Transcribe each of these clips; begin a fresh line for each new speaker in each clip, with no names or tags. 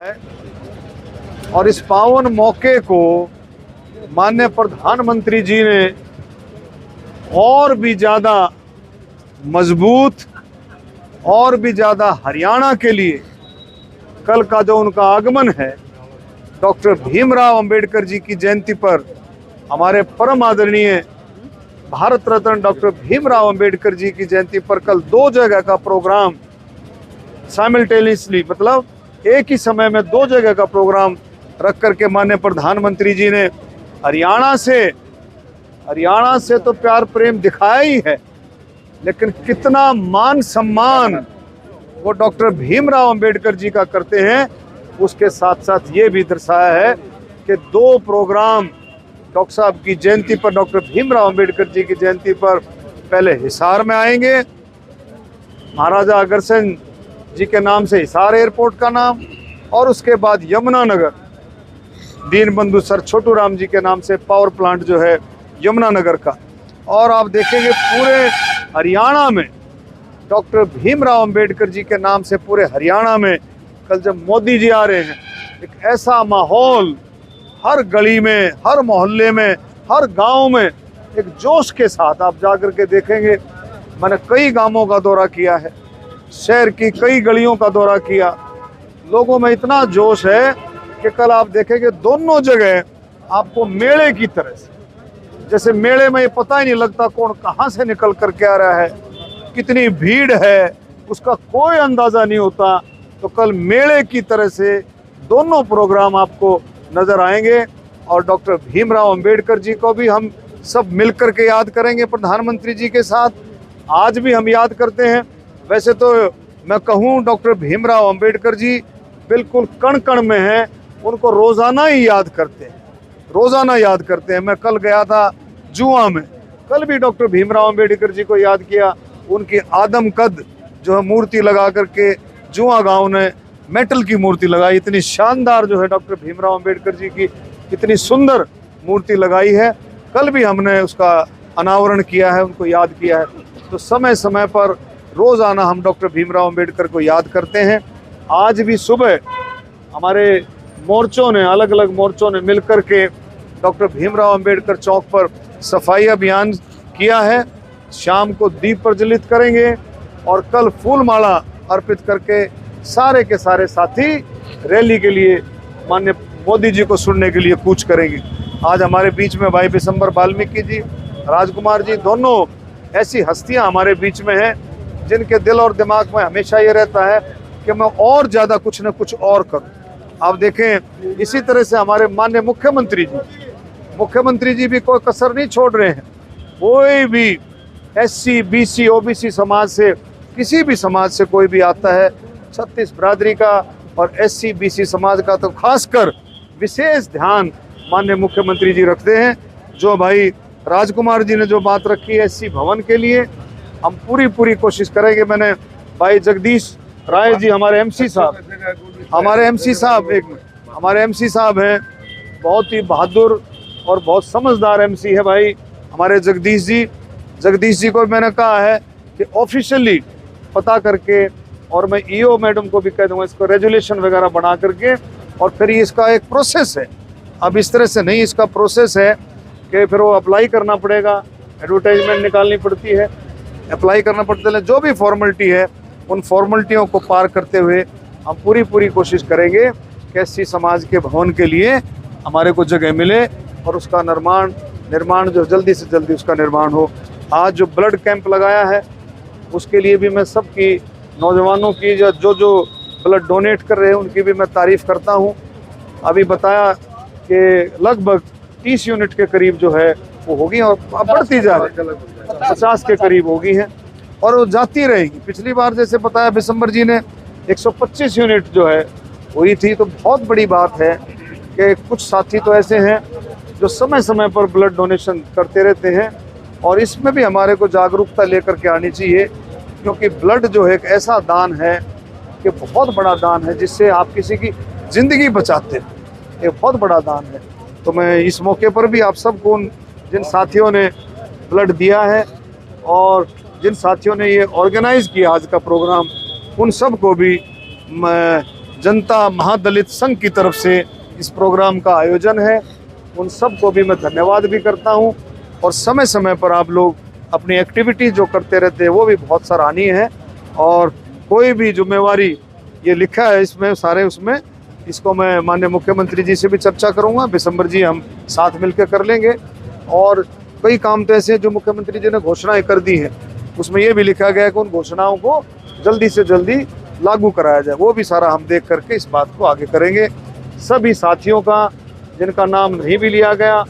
है और इस पावन मौके को माननीय प्रधानमंत्री जी ने और भी ज़्यादा मजबूत और भी ज़्यादा हरियाणा के लिए कल का जो उनका आगमन है डॉक्टर भीमराव अंबेडकर जी की जयंती पर हमारे परम आदरणीय भारत रत्न डॉक्टर भीमराव अंबेडकर जी की जयंती पर कल 2 जगह का प्रोग्राम साइमल्टेनियसली मतलब एक ही समय में 2 जगह का प्रोग्राम रख करके माननीय प्रधानमंत्री जी ने हरियाणा से तो प्यार प्रेम दिखाया ही है, लेकिन कितना मान सम्मान वो डॉक्टर भीमराव अंबेडकर जी का करते हैं उसके साथ साथ ये भी दर्शाया है कि 2 प्रोग्राम डॉक्टर साहब की जयंती पर, डॉक्टर भीमराव अंबेडकर जी की जयंती पर पहले हिसार में आएंगे, महाराजा अग्रसेन जी के नाम से हिसार एयरपोर्ट का नाम, और उसके बाद यमुनानगर दीनबंधु सर छोटू राम जी के नाम से पावर प्लांट जो है यमुनानगर का। और आप देखेंगे पूरे हरियाणा में डॉक्टर भीमराव अंबेडकर जी के नाम से पूरे हरियाणा में कल जब मोदी जी आ रहे हैं एक ऐसा माहौल हर गली में, हर मोहल्ले में, हर गांव में एक जोश के साथ आप जाकर के देखेंगे। मैंने कई गांवों का दौरा किया है, शहर की कई गलियों का दौरा किया, लोगों में इतना जोश है कि कल आप देखेंगे दोनों जगह आपको मेले की तरह से, जैसे मेले में ये पता ही नहीं लगता कौन कहाँ से निकल कर के आ रहा है, कितनी भीड़ है उसका कोई अंदाज़ा नहीं होता। तो कल मेले की तरह से दोनों प्रोग्राम आपको नज़र आएंगे और डॉक्टर भीमराव अंबेडकर जी को भी हम सब मिलकर के याद करेंगे प्रधानमंत्री जी के साथ। आज भी हम याद करते हैं। वैसे तो मैं कहूँ डॉक्टर भीमराव अंबेडकर जी बिल्कुल कण कण में हैं, उनको रोज़ाना ही याद करते हैं, रोज़ाना याद करते हैं। मैं कल गया था जुआ में, कल भी डॉक्टर भीमराव अंबेडकर जी को याद किया। उनकी आदम कद जो है मूर्ति लगा करके जुआ गांव ने मेटल की मूर्ति लगाई, इतनी शानदार जो है डॉक्टर भीमराव अंबेडकर जी की इतनी सुंदर मूर्ति लगाई है। कल भी हमने उसका अनावरण किया है, उनको याद किया है। तो समय समय पर रोज़ाना हम डॉक्टर भीमराव अंबेडकर को याद करते हैं। आज भी सुबह हमारे मोर्चों ने, अलग अलग मोर्चों ने मिलकर के डॉक्टर भीमराव अंबेडकर चौक पर सफाई अभियान किया है। शाम को दीप प्रज्वलित करेंगे और कल फूल माला अर्पित करके सारे के सारे साथी रैली के लिए माननीय मोदी जी को सुनने के लिए कूच करेंगे। आज हमारे बीच में भाई बिशंबर वाल्मीकि जी, राजकुमार जी, दोनों ऐसी हस्तियां हमारे बीच में हैं जिनके दिल और दिमाग में हमेशा ये रहता है कि मैं और ज़्यादा कुछ न कुछ और करूं। आप देखें इसी तरह से हमारे माननीय मुख्यमंत्री जी भी कोई कसर नहीं छोड़ रहे हैं। कोई भी SC, BC, OBC समाज से, किसी भी समाज से कोई भी आता है, 36 बिरादरी का और SC, BC समाज का तो खासकर विशेष ध्यान माननीय मुख्यमंत्री जी रखते हैं। जो भाई राजकुमार जी ने जो बात रखी है SC भवन के लिए, हम पूरी कोशिश करेंगे। मैंने भाई जगदीश राय जी हमारे MC साहब हैं, बहुत ही बहादुर और बहुत समझदार MC है भाई हमारे जगदीश जी को मैंने कहा है कि ऑफिशियली पता करके, और मैं EO मैडम को भी कह दूंगा इसको रेजुलेशन वगैरह बना करके, और फिर इसका एक प्रोसेस है। अब इस तरह से नहीं, इसका प्रोसेस है कि फिर वो अप्लाई करना पड़ेगा, एडवर्टाइजमेंट निकालनी पड़ती है, अप्लाई करना पड़ता है, जो भी फॉर्मेलिटी है उन फॉर्मेलिटियों को पार करते हुए हम पूरी कोशिश करेंगे कि SC समाज के भवन के लिए हमारे को जगह मिले और उसका निर्माण जो जल्दी से जल्दी उसका निर्माण हो। आज जो ब्लड कैंप लगाया है उसके लिए भी मैं सबकी, नौजवानों की जो ब्लड डोनेट कर रहे हैं उनकी भी मैं तारीफ़ करता हूं। अभी बताया कि लगभग 30 यूनिट के करीब जो है वो होगी और बढ़ती जा रही है, 50 के करीब होगी हैं और वो जाती रहेगी। पिछली बार जैसे बताया बिशंबर जी ने 125 यूनिट जो है हुई थी। तो बहुत बड़ी बात है कि कुछ साथी तो ऐसे हैं जो समय समय पर ब्लड डोनेशन करते रहते हैं, और इसमें भी हमारे को जागरूकता लेकर के आनी चाहिए, क्योंकि ब्लड जो है एक ऐसा दान है कि बहुत बड़ा दान है जिससे आप किसी की ज़िंदगी बचाते हैं, एक बहुत बड़ा दान है। तो मैं इस मौके पर भी आप सबको, जिन साथियों ने ब्लड दिया है और जिन साथियों ने ये ऑर्गेनाइज़ किया आज का प्रोग्राम, उन सब को भी मैं जनता महादलित संघ की तरफ से इस प्रोग्राम का आयोजन है। उन सबको भी मैं धन्यवाद भी करता हूं। और समय समय पर आप लोग अपनी एक्टिविटी जो करते रहते हैं वो भी बहुत सराहनीय है। और कोई भी जिम्मेवारी ये लिखा है इसमें सारे, उसमें इसको मैं माननीय मुख्यमंत्री जी से भी चर्चा करूंगा। दिसंबर जी हम साथ मिलकर कर लेंगे। और कई काम तो ऐसे हैं जो मुख्यमंत्री जी ने घोषणाएं कर दी हैं, उसमें ये भी लिखा गया है कि उन घोषणाओं को जल्दी से जल्दी लागू कराया जाए। वो भी सारा हम देख करके इस बात को आगे करेंगे। सभी साथियों का जिनका नाम नहीं भी लिया गया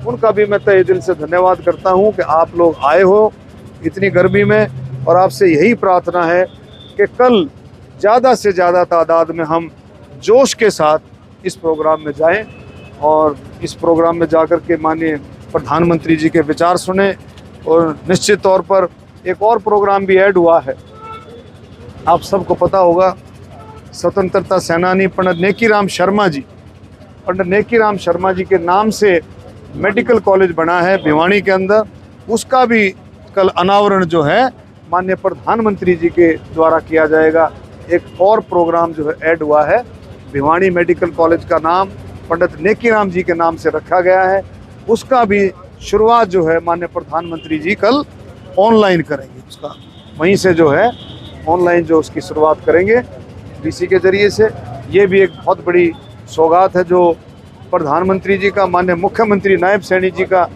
उनका भी मैं तहे दिल से धन्यवाद करता हूं कि आप लोग आए हो इतनी गर्मी में। और आपसे यही प्रार्थना है कि कल ज़्यादा से ज़्यादा तादाद में हम जोश के साथ इस प्रोग्राम में जाएं और इस प्रोग्राम में जाकर के माननीय प्रधानमंत्री जी के विचार सुने। और निश्चित तौर पर एक और प्रोग्राम भी ऐड हुआ है, आप सबको पता होगा, स्वतंत्रता सेनानी पंडित नेकीराम शर्मा जी, पंडित नेकीराम शर्मा जी के नाम से मेडिकल कॉलेज बना है भिवानी के अंदर। उसका भी कल अनावरण जो है माननीय प्रधानमंत्री जी के द्वारा किया जाएगा। एक और प्रोग्राम जो है ऐड हुआ है, भिवानी मेडिकल कॉलेज का नाम पंडित नेकीराम जी के नाम से रखा गया है। उसका भी शुरुआत जो है माननीय प्रधानमंत्री जी कल ऑनलाइन करेंगे। उसका वहीं से जो है ऑनलाइन जो उसकी शुरुआत करेंगे डीसी के जरिए से। ये भी एक बहुत बड़ी सौगात है जो प्रधानमंत्री जी का, माननीय मुख्यमंत्री नायब सैनी जी का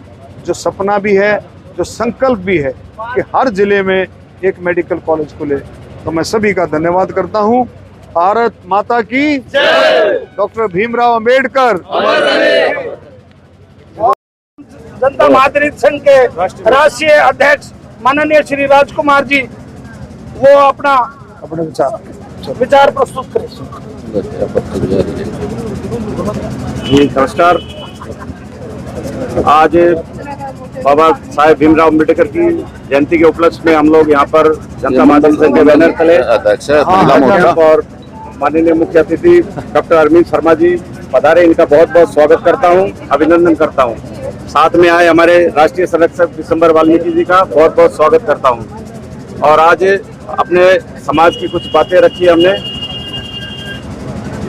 जो सपना भी है, जो संकल्प भी है कि हर जिले में एक मेडिकल कॉलेज खुले। तो मैं सभी का धन्यवाद करता हूँ। भारत माता की जय। डॉक्टर भीमराव अंबेडकर।
जनता महादलित संघ के राष्ट्रीय अध्यक्ष माननीय श्री राजकुमार जी वो अपने विचार प्रस्तुत करें।
जी नमस्कार। आज बाबा साहेब भीमराव अम्बेडकर की जयंती के उपलक्ष्य में हम लोग यहाँ पर जनता महादलित संघ के बैनर तले और माननीय मुख्य अतिथि डॉक्टर अरविंद शर्मा जी पधारे, इनका बहुत बहुत स्वागत करता हूँ, अभिनंदन करता हूँ। साथ में आए हमारे राष्ट्रीय संरक्षक दिसंबर वाल्मीकि जी का बहुत बहुत स्वागत करता हूँ। और आज अपने समाज की कुछ बातें रखी हमने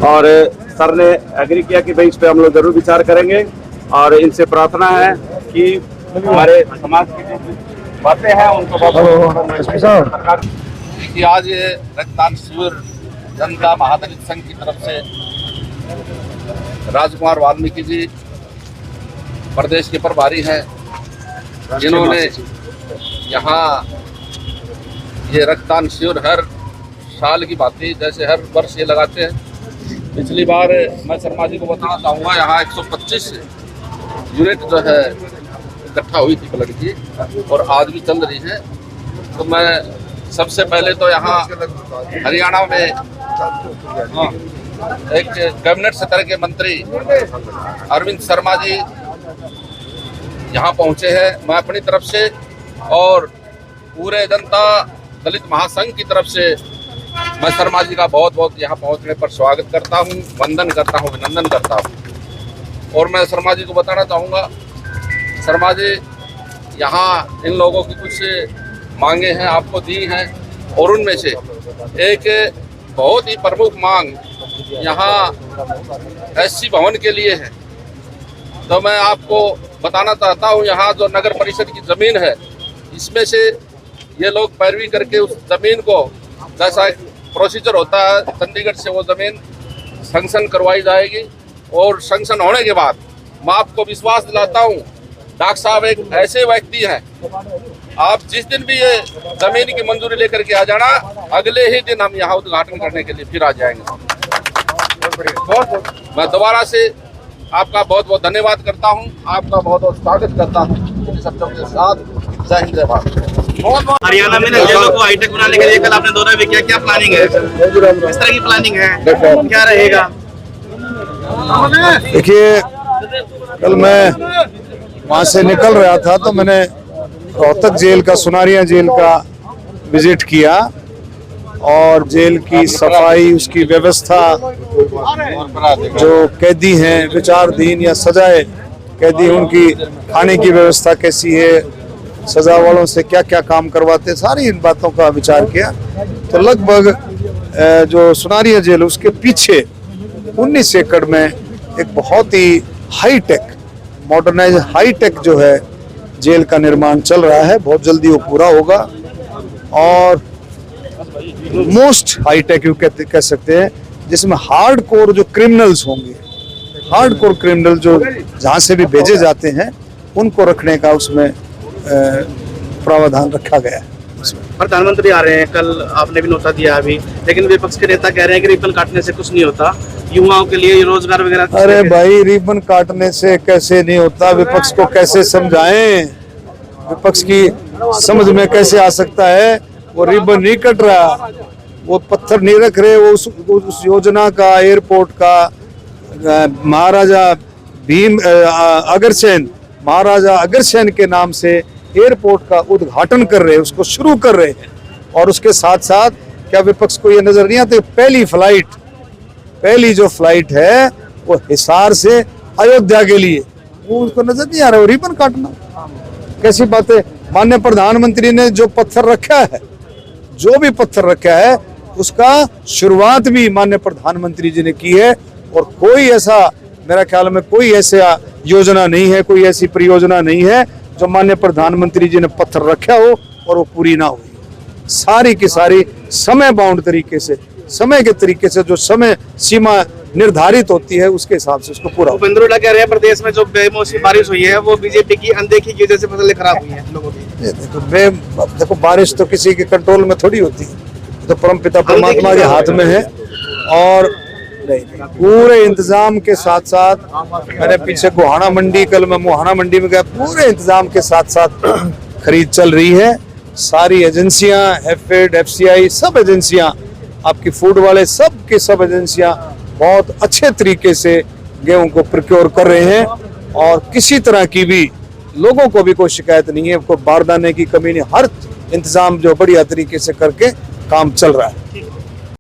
और सर ने एग्री किया कि भाई इस पे हम लोग जरूर विचार करेंगे। और इनसे प्रार्थना है कि हमारे समाज की जो बातें हैं उनको
कि आज ये रक्तदान शिविर जनता महादलित संघ की तरफ से राजकुमार वाल्मीकि जी प्रदेश के प्रभारी हैं, जिन्होंने यहाँ ये रक्तदान शिविर हर साल की भांति जैसे हर वर्ष ये लगाते हैं। पिछली बार मैं शर्मा जी को बताना चाहूँगा, यहाँ 125 यूनिट जो है इकट्ठा हुई थी ब्लड की और आज भी चल रही है। तो मैं सबसे पहले तो यहाँ हरियाणा में एक कैबिनेट सत्र के मंत्री अरविंद शर्मा जी यहाँ पहुँचे हैं। मैं अपनी तरफ से और पूरे जनता दलित महासंघ की तरफ से मैं शर्मा जी का बहुत बहुत यहाँ पहुँचने पर स्वागत करता हूँ, वंदन करता हूँ, अभिनंदन करता हूँ। और मैं शर्मा जी को बताना चाहूँगा, शर्मा जी यहाँ इन लोगों की कुछ मांगे हैं आपको दी हैं और उनमें से एक बहुत ही प्रमुख मांग यहाँ एससी भवन के लिए है। तो मैं आपको बताना चाहता हूँ, यहाँ जो नगर परिषद की ज़मीन है इसमें से ये लोग पैरवी करके उस ज़मीन को, जैसा एक प्रोसीजर होता है चंडीगढ़ से, वो ज़मीन सैंक्शन करवाई जाएगी। और सैंक्शन होने के बाद मैं आपको विश्वास दिलाता हूँ, डॉक्टर साहब एक ऐसे व्यक्ति हैं, आप जिस दिन भी ये ज़मीन की मंजूरी लेकर के आ जाना, अगले ही दिन हम यहाँ उद्घाटन करने के लिए फिर आ जाएंगे। मैं दोबारा से आपका बहुत बहुत धन्यवाद करता हूँ, आपका बहुत बहुत स्वागत करता हूँ इन शब्दों के साथ। जय हिंद, जय भारत।
हरियाणा में जेलों को हाईटेक बनाने के लिए कल आपने दौरा भी किया, क्या प्लानिंग है, किस तरह की प्लानिंग है, क्या रहेगा?
देखिए, कल मैं वहाँ से निकल रहा था तो मैंने रोहतक जेल का, सुनारिया जेल का विजिट किया और जेल की सफाई, उसकी व्यवस्था, जो कैदी हैं विचाराधीन या सजाए कैदी, उनकी खाने की व्यवस्था कैसी है, सजा वालों से क्या क्या काम करवाते, सारी इन बातों का विचार किया। तो लगभग जो सुनारिया जेल उसके पीछे 19 एकड़ में एक बहुत ही हाईटेक मॉडर्नाइज हाईटेक जो है जेल का निर्माण चल रहा है। बहुत जल्दी वो पूरा होगा और मोस्ट हाईटेक यू कह सकते हैं, जिसमें हार्ड कोर जो क्रिमिनल्स होंगे, हार्ड कोर क्रिमिनल जो जहाँ से भी भेजे जाते हैं उनको रखने का उसमें प्रावधान रखा गया है।
प्रधानमंत्री आ रहे हैं, कल आपने भी न्योता दिया अभी, लेकिन विपक्ष के नेता कह रहे हैं कि रिबन काटने से कुछ नहीं होता, युवाओं के लिए रोजगार वगैरह।
अरे भाई, रिबन काटने से कैसे नहीं होता? विपक्ष को कैसे समझाएं? विपक्ष की समझ में कैसे आ सकता है? वो रिबन नहीं कट रहा, वो पत्थर नहीं रख रहे, वो उस योजना का, एयरपोर्ट का महाराजा अग्रसेन के नाम से एयरपोर्ट का उद्घाटन कर रहे हैं, उसको शुरू कर रहे हैं। और उसके साथ साथ क्या विपक्ष को ये नजर नहीं आता? पहली जो फ्लाइट है वो हिसार से अयोध्या के लिए, वो उसको नजर नहीं आ रहा, वो रिबन काटना कैसी बात है? माननीय प्रधानमंत्री ने जो पत्थर रखा है उसका शुरुआत भी माननीय प्रधानमंत्री जी ने की है। और कोई ऐसा, मेरा ख्याल में कोई ऐसा योजना नहीं है, कोई ऐसी परियोजना नहीं है जो माननीय प्रधानमंत्री जी ने पत्थर रखा हो और वो पूरी ना हुई। सारी की सारी समय बाउंड तरीके से, समय के तरीके से जो समय सीमा निर्धारित होती है उसके हिसाब से उसको पूरा।
भूपेंद्र हुड्डा कह रहे हैं प्रदेश में जो बेमौसमी बारिश हुई है वो बीजेपी की अनदेखी की वजह से फसलें खराब हुई हैं लोगों की।
देखो बारिश तो किसी के कंट्रोल में थोड़ी होती है, तो परमपिता परमात्मा के हाथ में है। और नहीं, पूरे इंतजाम के साथ साथ, मैंने पीछे गोहाना मंडी, कल मैं मोहाना मंडी में गया, पूरे इंतजाम के साथ साथ खरीद चल रही है। सारी एजेंसियां, एफएड, एफसीआई, सब एजेंसियां, आपकी फूड वाले, सब के सब एजेंसियां बहुत अच्छे तरीके से गेहूं को प्रोक्योर कर रहे हैं और किसी तरह की भी लोगों को भी कोई शिकायत नहीं है, कोई बारदाने की कमी नहीं, हर इंतजाम जो बढ़िया तरीके से करके काम चल रहा है।